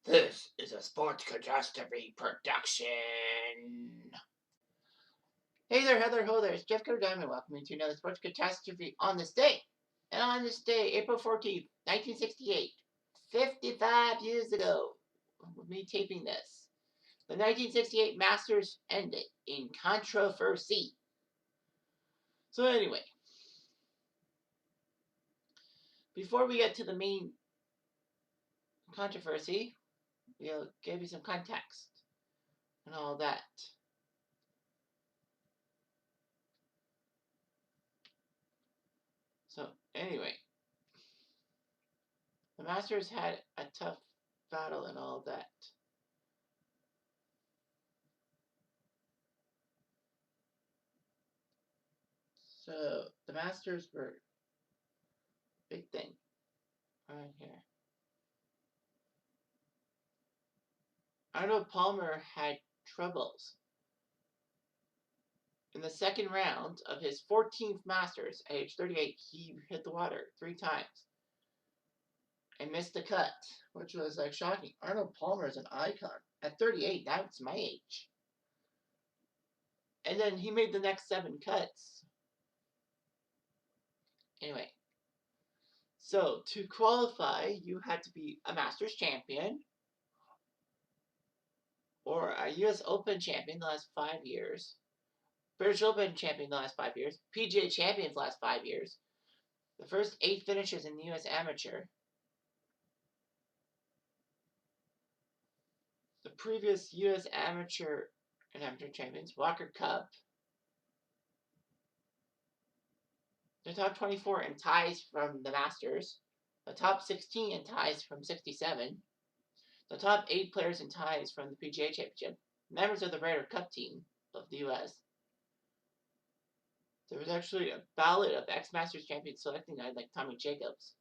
This is a sports catastrophe production. Hey there, Heather, ho there. It's Jeff Diamond welcoming to another sports catastrophe on this day. And on this day, April 14th, 1968, 55 years ago, with me taping this, the 1968 Masters ended in controversy. So anyway, before we get to the main controversy, we'll give you some context and all that. So anyway, the Masters had a tough battle and all that. So the Masters were big thing right here. Arnold Palmer had troubles. In the second round of his 14th Masters at age 38, he hit the water 3 times and missed the cut, which was like shocking. Arnold Palmer is an icon. At 38, that's my age. And then he made the next 7 cuts. Anyway, so to qualify, you had to be a Masters champion or a U.S. Open champion the last 5 years, British Open champion the last 5 years, PGA champions the last 5 years, the first 8 finishes in the U.S. Amateur, the previous U.S. Amateur and Amateur champions, Walker Cup, the top 24 in ties from the Masters, the top 16 in ties from 67, the top 8 players in ties from the PGA Championship, members of the Ryder Cup team of the U.S. There was actually a ballot of ex-Masters champions selecting guys like Tommy Jacobs.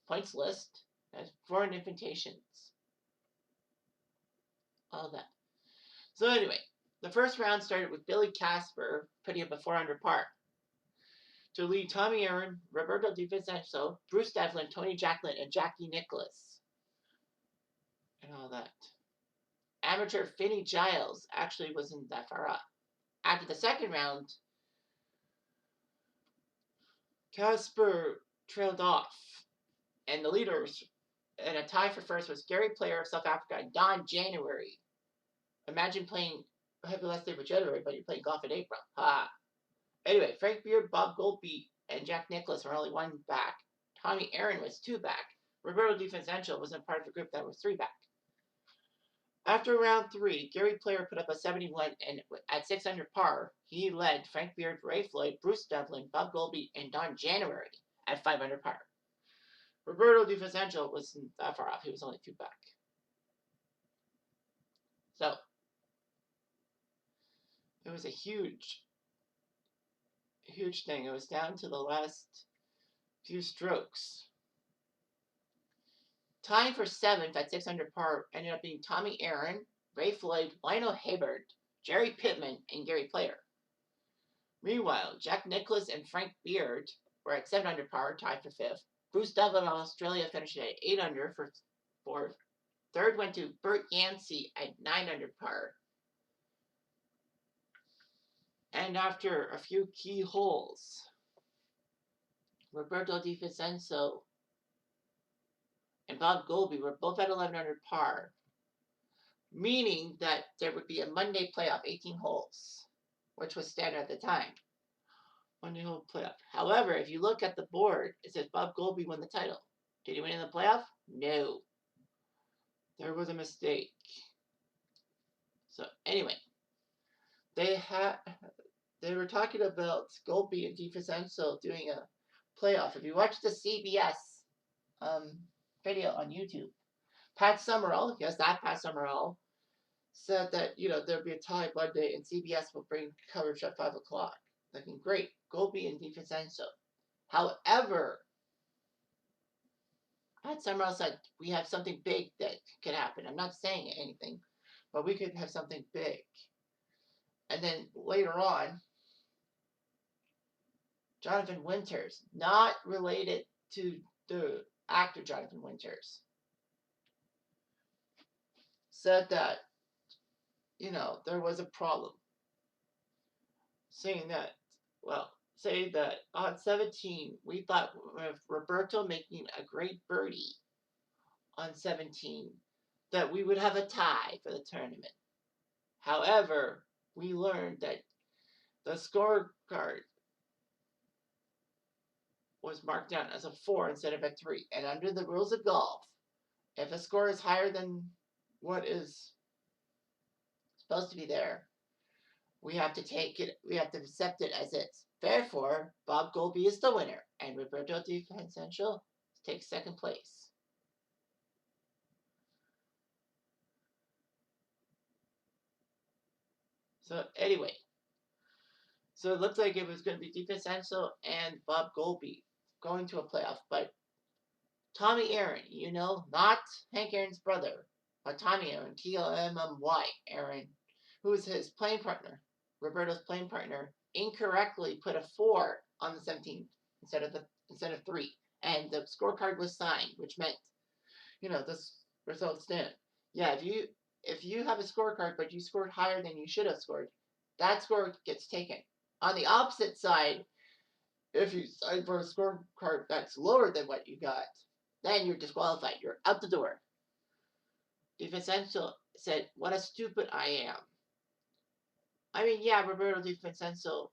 Points list has foreign invitations. All that. So anyway, the first round started with Billy Casper putting up a 4 under par. To lead Tommy Aaron, Roberto Di Vincenzo, Bruce Devlin, Tony Jacklin, and Jackie Nicklaus. And all that. Amateur Finney Giles actually wasn't that far up. After the second round, Casper trailed off, and the leaders in a tie for first was Gary Player of South Africa and Don January. Imagine playing Happy Last Day for January, but you're playing golf in April. Ha! Anyway, Frank Beard, Bob Goalby, and Jack Nicklaus were only 1 back. Tommy Aaron was 2 back. Roberto Di Vincenzo wasn't part of the group that was 3 back. After round 3, Gary Player put up a 71, and at 6 under par, he led Frank Beard, Ray Floyd, Bruce Devlin, Bob Goalby, and Don January at 5 under par. Roberto Di Vincenzo wasn't that far off. He was only 2 back. So, it was a huge thing. It was down to the last few strokes. Tying for 7th at 6 under par ended up being Tommy Aaron, Ray Floyd, Lionel Hayward, Jerry Pittman, and Gary Player. Meanwhile, Jack Nicklaus and Frank Beard were at 7 under par, tied for 5th. Bruce Devlin of Australia finished at 8 under for 4th. Third went to Bert Yancey at 9 under par. And after a few key holes, Roberto Di Vincenzo and Bob Goalby were both at 11 under par, meaning that there would be a Monday playoff, 18 holes, which was standard at the time. Monday hole playoff. However, if you look at the board, it says Bob Goalby won the title. Did he win in the playoff? No. There was a mistake. So anyway, they were talking about Goalby and Di Vincenzo doing a playoff. If you watch the CBS video on YouTube, Pat Summerall, yes, that Pat Summerall, said that, there'll be a tie Monday and CBS will bring coverage at 5 o'clock. Looking great. Goalby and Di Vincenzo. However, Pat Summerall said we have something big that could happen. I'm not saying anything, but we could have something big. And then later on, Jonathan Winters, not related to the actor Jonathan Winters, said that, there was a problem. Saying that on 17, we thought with Roberto making a great birdie on 17, that we would have a tie for the tournament. However, we learned that the scorecard was marked down as a 4 instead of a 3. And under the rules of golf, if a score is higher than what is supposed to be there, we have to accept it as is. Therefore, Bob Goalby is the winner, and Roberto Di Vincenzo takes second place. So anyway, so it looked like it was going to be Di Vincenzo and Bob Goalby going to a playoff, but Tommy Aaron, not Hank Aaron's brother, but Tommy Aaron, T-O-M-M-Y Aaron, who was his playing partner, Roberto's playing partner, incorrectly put a 4 on the 17th instead of 3, and the scorecard was signed, which meant, this result stand. Yeah, if you have a scorecard but you scored higher than you should have scored, that score gets taken. On the opposite side, if you sign for a scorecard that's lower than what you got, then you're disqualified. You're out the door. Di Vincenzo said, "What a stupid I am." I mean, yeah, Roberto Di Vincenzo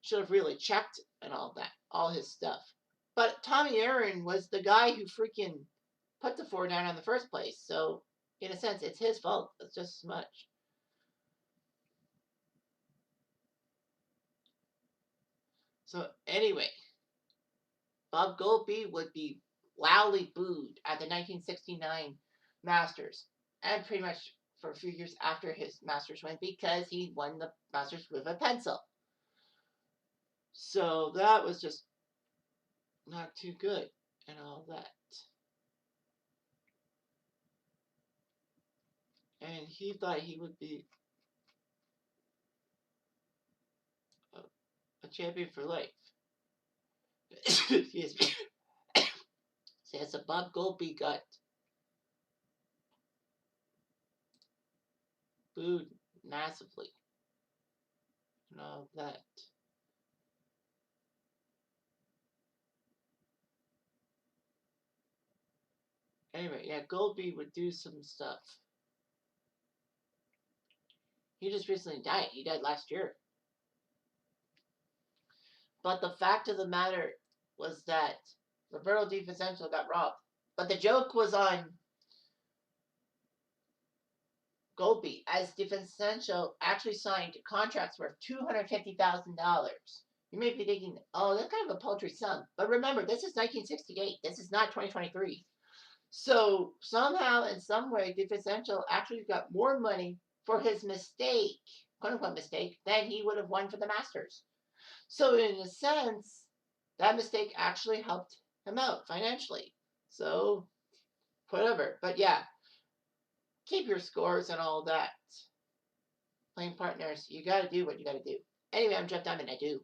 should have really checked and all his stuff. But Tommy Aaron was the guy who freaking put the 4 down in the first place. So, in a sense, it's his fault. It's just as much. So, anyway, Bob Goalby would be loudly booed at the 1969 Masters, and pretty much for a few years after his Masters win, because he won the Masters with a pencil. So that was just not too good and all that. And he thought he would be a champion for life. Excuse me. Says so Bob Goalby got booed massively and all that. Anyway, yeah, Goalby would do some stuff. He just recently died. He died last year. But the fact of the matter was that Roberto Di Vincenzo got robbed. But the joke was on Goalby, as Di Vincenzo actually signed contracts worth $250,000. You may be thinking, oh, that's kind of a paltry sum. But remember, this is 1968. This is not 2023. So somehow, in some way, Di Vincenzo actually got more money for his mistake, quote unquote mistake, than he would have won for the Masters. So in a sense, that mistake actually helped him out financially. So whatever. But yeah, keep your scores and all that. Playing partners, you gotta do what you gotta do. Anyway, I'm Jeff Diamond, I do.